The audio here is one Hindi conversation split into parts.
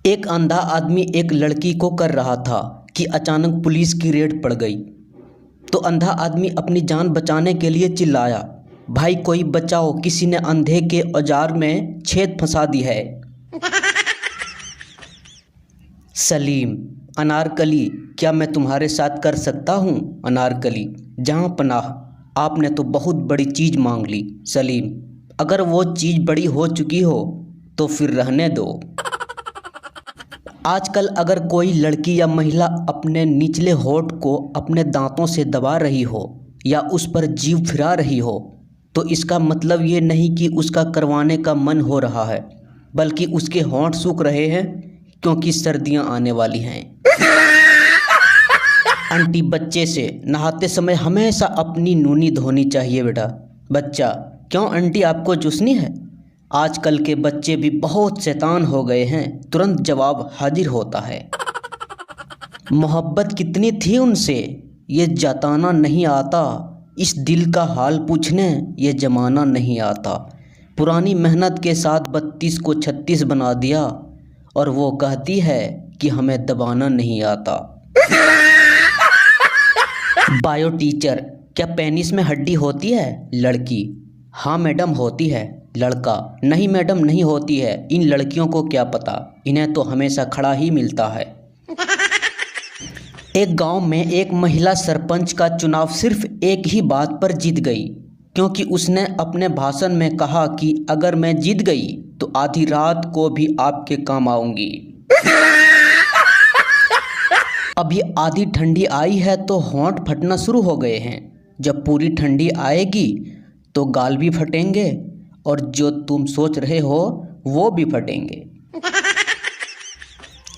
एक अंधा आदमी एक लड़की को कर रहा था कि अचानक पुलिस की रेड पड़ गई। तो अंधा आदमी अपनी जान बचाने के लिए चिल्लाया, भाई कोई बचाओ, किसी ने अंधे के औजार में छेद फंसा दी है। सलीम, अनारकली, क्या मैं तुम्हारे साथ कर सकता हूँ? अनारकली, जहाँ पनाह, आपने तो बहुत बड़ी चीज़ मांग ली। सलीम, अगर वो चीज़ बड़ी हो चुकी हो तो फिर रहने दो। आजकल अगर कोई लड़की या महिला अपने निचले होठ को अपने दांतों से दबा रही हो या उस पर जीभ फिरा रही हो तो इसका मतलब ये नहीं कि उसका करवाने का मन हो रहा है, बल्कि उसके होंठ सूख रहे हैं क्योंकि सर्दियां आने वाली हैं। आंटी, बच्चे से नहाते समय हमेशा अपनी नूनी धोनी चाहिए बेटा। बच्चा, क्यों आंटी, आपको चूसनी है? आजकल के बच्चे भी बहुत शैतान हो गए हैं, तुरंत जवाब हाजिर होता है। मोहब्बत कितनी थी उनसे ये जताना नहीं आता, इस दिल का हाल पूछने ये जमाना नहीं आता। पुरानी मेहनत के साथ 32 को 36 बना दिया और वो कहती है कि हमें दबाना नहीं आता। बायो टीचर, क्या पेनिस में हड्डी होती है? लड़की, हाँ मैडम होती है। लड़का, नहीं मैडम नहीं होती है, इन लड़कियों को क्या पता, इन्हें तो हमेशा खड़ा ही मिलता है। एक गांव में एक महिला सरपंच का चुनाव सिर्फ एक ही बात पर जीत गई, क्योंकि उसने अपने भाषण में कहा कि अगर मैं जीत गई तो आधी रात को भी आपके काम आऊंगी। अभी आधी ठंडी आई है तो होंठ फटना शुरू हो गए हैं, जब पूरी ठंडी आएगी तो गाल भी फटेंगे और जो तुम सोच रहे हो वो भी फटेंगे।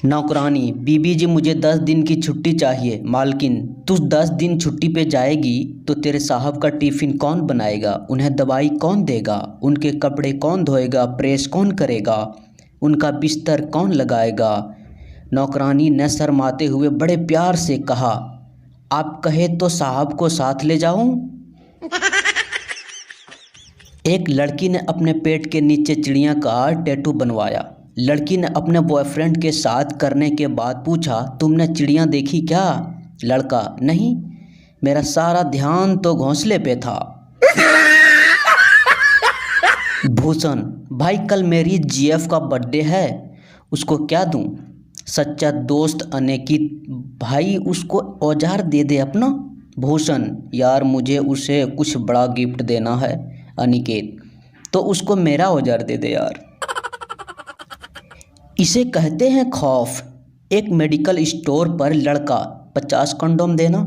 नौकरानी, बीबी जी मुझे 10 दिन की छुट्टी चाहिए। मालकिन, तू 10 दिन छुट्टी पे जाएगी तो तेरे साहब का टिफ़िन कौन बनाएगा, उन्हें दवाई कौन देगा, उनके कपड़े कौन धोएगा, प्रेस कौन करेगा, उनका बिस्तर कौन लगाएगा? नौकरानी ने शर्माते हुए बड़े प्यार से कहा, आप कहे तो साहब को साथ ले जाऊं? एक लड़की ने अपने पेट के नीचे चिड़िया का टैटू बनवाया। लड़की ने अपने बॉयफ्रेंड के साथ करने के बाद पूछा, तुमने चिड़िया देखी क्या? लड़का, नहीं, मेरा सारा ध्यान तो घोंसले पे था। भूषण, भाई कल मेरी जीएफ का बर्थडे है, उसको क्या दूं? सच्चा दोस्त अनिकेत, भाई उसको औजार दे दे अपना। भूषण, यार मुझे उसे कुछ बड़ा गिफ्ट देना है। अनिकेत, तो उसको मेरा औजार दे दे यार। इसे कहते हैं खौफ। एक मेडिकल स्टोर पर लड़का, 50 कंडोम देना।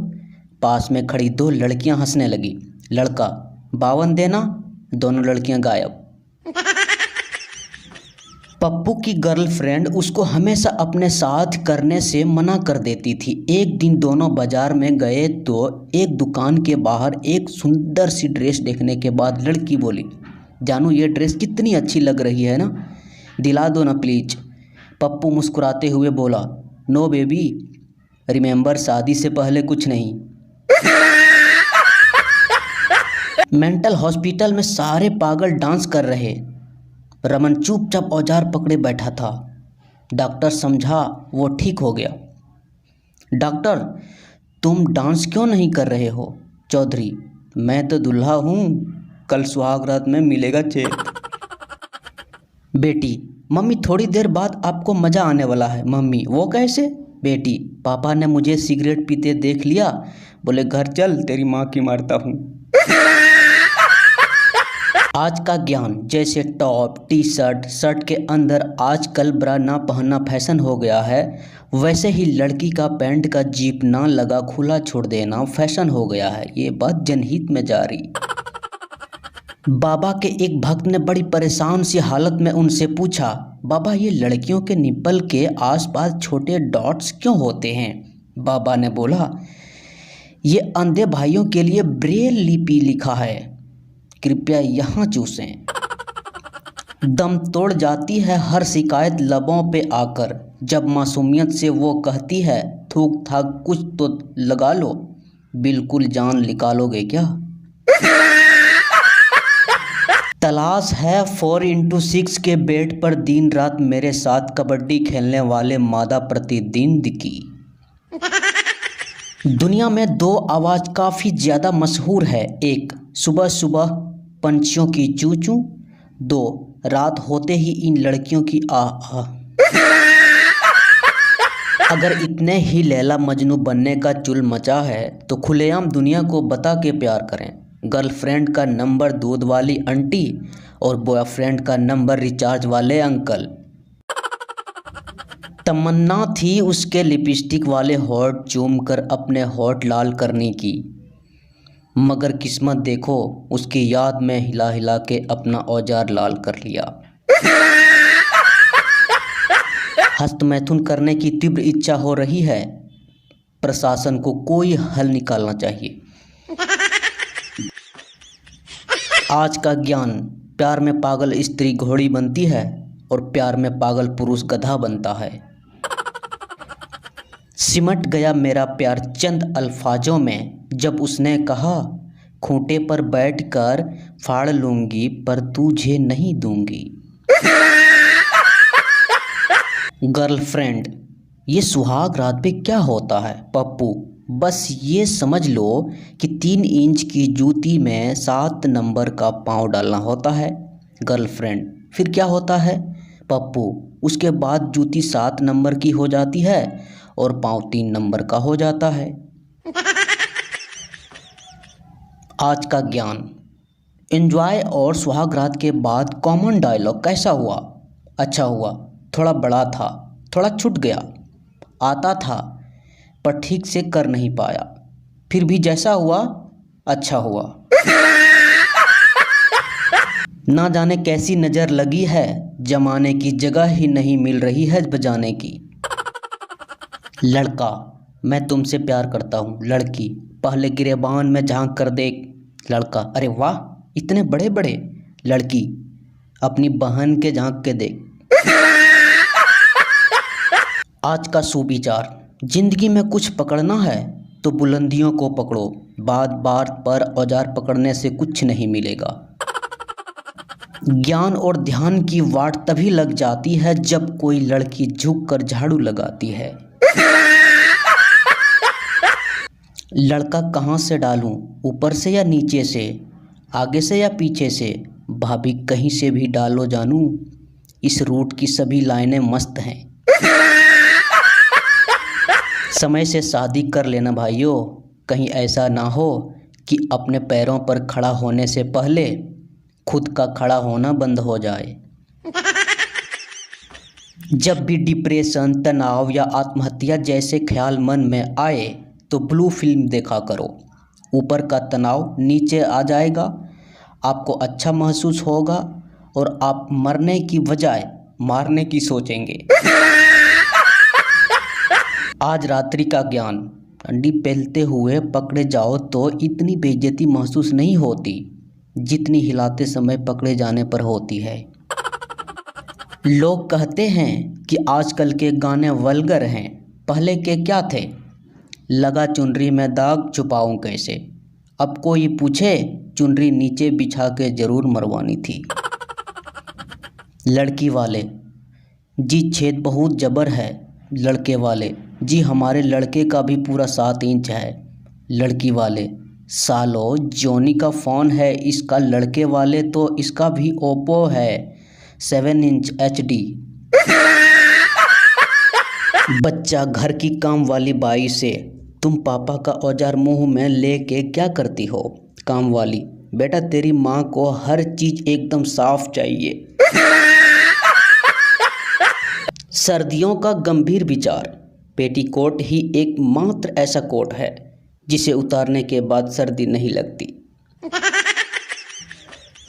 पास में खड़ी 2 लड़कियां हंसने लगी। लड़का, 52 देना। दोनों लड़कियां गायब। पप्पू की गर्लफ्रेंड उसको हमेशा अपने साथ करने से मना कर देती थी। एक दिन दोनों बाजार में गए तो एक दुकान के बाहर एक सुंदर सी ड्रेस देखने के बाद लड़की बोली, जानू ये ड्रेस कितनी अच्छी लग रही है ना, दिला दो ना प्लीज। पप्पू मुस्कुराते हुए बोला, नो बेबी, रिमेंबर शादी से पहले कुछ नहीं। मेंटल हॉस्पिटल में सारे पागल डांस कर रहे। रमन चुपचाप औजार पकड़े बैठा था। डॉक्टर समझा वो ठीक हो गया। डॉक्टर, तुम डांस क्यों नहीं कर रहे हो? चौधरी, मैं तो दूल्हा हूँ, कल सुहाग रात में मिलेगा चेक। बेटी, मम्मी थोड़ी देर बाद आपको मज़ा आने वाला है। मम्मी, वो कैसे? बेटी, पापा ने मुझे सिगरेट पीते देख लिया, बोले घर चल तेरी माँ की मारता हूँ। आज का ज्ञान, जैसे टॉप, टी शर्ट, शर्ट के अंदर आजकल ब्रा ना पहनना फैशन हो गया है, वैसे ही लड़की का पैंट का जीप ना लगा खुला छोड़ देना फैशन हो गया है। ये बात जनहित में जारी। बाबा के एक भक्त ने बड़ी परेशान सी हालत में उनसे पूछा, बाबा ये लड़कियों के निप्पल के आसपास छोटे डॉट्स क्यों होते हैं? बाबा ने बोला, ये अंधे भाइयों के लिए ब्रेल लिपि लिखा है, कृपया यहाँ चूसें। दम तोड़ जाती है हर शिकायत लबों पे आकर, जब मासूमियत से वो कहती है थूक थाक कुछ तो लगा लो, बिल्कुल जान निकालोगे क्या? तलाश है 4x6 के बेड पर दिन रात मेरे साथ कबड्डी खेलने वाले मादा प्रतिद्वंदी की। दुनिया में दो आवाज़ काफ़ी ज़्यादा मशहूर है। एक, सुबह सुबह पंछियों की चू चू। दो, रात होते ही इन लड़कियों की आह आह। अगर इतने ही लैला मजनू बनने का चुल मचा है तो खुलेआम दुनिया को बता के प्यार करें। गर्लफ्रेंड का नंबर दूध वाली आंटी और बॉयफ्रेंड का नंबर रिचार्ज वाले अंकल। तमन्ना थी उसके लिपस्टिक वाले होठ चूम कर अपने होठ लाल करने की, मगर किस्मत देखो उसकी याद में हिला हिला के अपना औजार लाल कर लिया। हस्तमैथुन करने की तीव्र इच्छा हो रही है। प्रशासन को कोई हल निकालना चाहिए। आज का ज्ञान, प्यार में पागल स्त्री घोड़ी बनती है और प्यार में पागल पुरुष गधा बनता है। सिमट गया मेरा प्यार चंद अल्फाजों में जब उसने कहा, खूंटे पर बैठकर फाड़ लूंगी पर तुझे नहीं दूंगी। गर्लफ्रेंड, ये सुहाग रात पे क्या होता है पप्पू? बस ये समझ लो कि 3 इंच की जूती में 7 नंबर का पाँव डालना होता है। गर्लफ्रेंड, फिर क्या होता है पप्पू? उसके बाद जूती 7 नंबर की हो जाती है और पाँव 3 नंबर का हो जाता है। आज का ज्ञान, एंजॉय और सुहाग रात के बाद कॉमन डायलॉग कैसा हुआ? अच्छा हुआ। थोड़ा बड़ा था, थोड़ा छूट गया। आता था पर ठीक से कर नहीं पाया। फिर भी जैसा हुआ अच्छा हुआ। ना जाने कैसी नज़र लगी है, जमाने की जगह ही नहीं मिल रही है बजाने की। लड़का, मैं तुमसे प्यार करता हूँ। लड़की, पहले गिरेबान में झांक कर देख। लड़का, अरे वाह इतने बड़े बड़े। लड़की, अपनी बहन के झांक के देख। आज का सुविचार, जिंदगी में कुछ पकड़ना है तो बुलंदियों को पकड़ो। बात बात पर औजार पकड़ने से कुछ नहीं मिलेगा। ज्ञान और ध्यान की वाट तभी लग जाती है जब कोई लड़की झुक कर झाड़ू लगाती है। लड़का कहाँ से डालूं, ऊपर से या नीचे से, आगे से या पीछे से? भाभी कहीं से भी डालो जानू, इस रूट की सभी लाइनें मस्त हैं। समय से शादी कर लेना भाइयों, कहीं ऐसा ना हो कि अपने पैरों पर खड़ा होने से पहले खुद का खड़ा होना बंद हो जाए। जब भी डिप्रेशन, तनाव या आत्महत्या जैसे ख्याल मन में आए तो ब्लू फिल्म देखा करो। ऊपर का तनाव नीचे आ जाएगा, आपको अच्छा महसूस होगा और आप मरने की बजाय मारने की सोचेंगे। आज रात्रि का ज्ञान, डंडी पहनते हुए पकड़े जाओ तो इतनी बेइज्जती महसूस नहीं होती जितनी हिलाते समय पकड़े जाने पर होती है। लोग कहते हैं कि आजकल के गाने वल्गर हैं, पहले के क्या थे? लगा चुनरी में दाग छुपाऊं कैसे? अब कोई पूछे चुनरी नीचे बिछा के जरूर मरवानी थी। लड़की वाले, जी छेद बहुत जबर है। लड़के वाले, जी हमारे लड़के का भी पूरा 7 इंच है। लड़की वाले, सालो जॉनी का फ़ोन है इसका। लड़के वाले, तो इसका भी ओप्पो है 7 इंच HD। बच्चा घर की काम वाली बाई से, तुम पापा का औजार मुंह में लेके क्या करती हो? काम वाली, बेटा तेरी माँ को हर चीज़ एकदम साफ चाहिए। सर्दियों का गंभीर विचार, पेटीकोट ही एकमात्र ऐसा कोट है जिसे उतारने के बाद सर्दी नहीं लगती।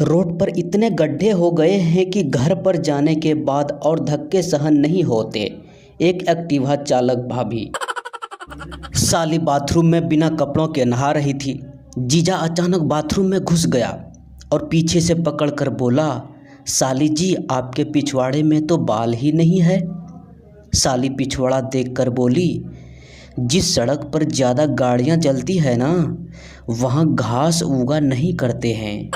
रोड पर इतने गड्ढे हो गए हैं कि घर पर जाने के बाद और धक्के सहन नहीं होते। एक एक्टिवा चालक भाभी, साली बाथरूम में बिना कपड़ों के नहा रही थी। जीजा अचानक बाथरूम में घुस गया और पीछे से पकड़कर बोला, साली जी आपके पिछवाड़े में तो बाल ही नहीं है। साली पिछवाड़ा देखकर बोली, जिस सड़क पर ज़्यादा गाड़ियाँ चलती है ना, वहाँ घास उगा नहीं करते हैं।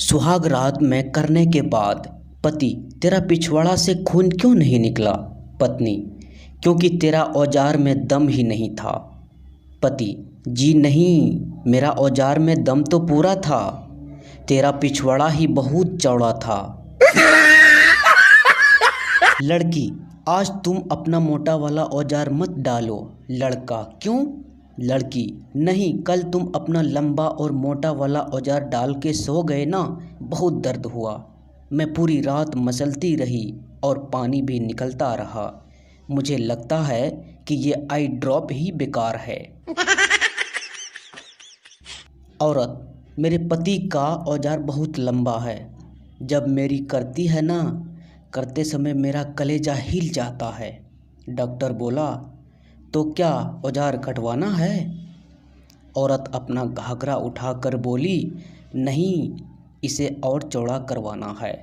सुहाग रात में करने के बाद पति: तेरा पिछवाड़ा से खून क्यों नहीं निकला? पत्नी: क्योंकि तेरा औजार में दम ही नहीं था। पति: जी नहीं, मेरा औजार में दम तो पूरा था, तेरा पिछवाड़ा ही बहुत चौड़ा था। लड़की: आज तुम अपना मोटा वाला औजार मत डालो। लड़का: क्यों? लड़की: नहीं, कल तुम अपना लंबा और मोटा वाला औजार डाल के सो गए ना, बहुत दर्द हुआ। मैं पूरी रात मसलती रही और पानी भी निकलता रहा। मुझे लगता है कि ये आई ड्रॉप ही बेकार है। औरत: मेरे पति का औजार बहुत लंबा है, जब मेरी करती है ना, करते समय मेरा कलेजा हिल जाता है। डॉक्टर बोला: तो क्या औजार कटवाना है? औरत अपना घाघरा उठाकर बोली: नहीं, इसे और चौड़ा करवाना है।